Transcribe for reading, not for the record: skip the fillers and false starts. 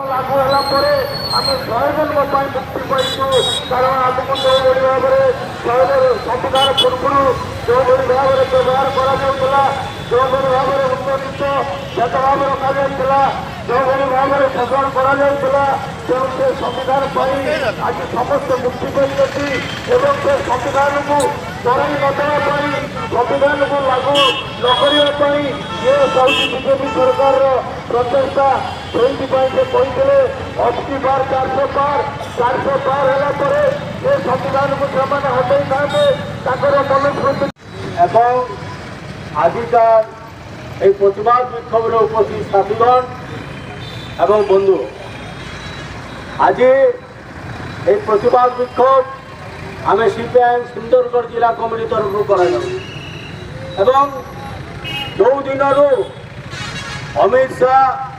लागू है आम 100 जन मुक्ति पाइचु कारण आमको जो भाव में संविधान पूर्व जो भाव में व्यवहार करा जो भाव में उन्नत भेदभाव रखा जो भाव में शोषण करा से संविधान आज समस्त मुक्ति पाई संविधान को चढ़ाई नदेवाई संविधान को लागू न करने ये हूँ बीजेपी सरकार प्रचेषा से कहते अबकी बार 400 पार है ये संविधान को से हटाई था मन आजिकार এই প্রতিবাদ বিক্ষোভে উপস্থিত সাথীগণ এবং বন্ধু আজ এই প্রতিবাদ বিক্ষোভ আমি সিপিআইএম সুন্দরগড় জেলা কমিটি তরফ করা এবং 2 দিনর অমিত শাহ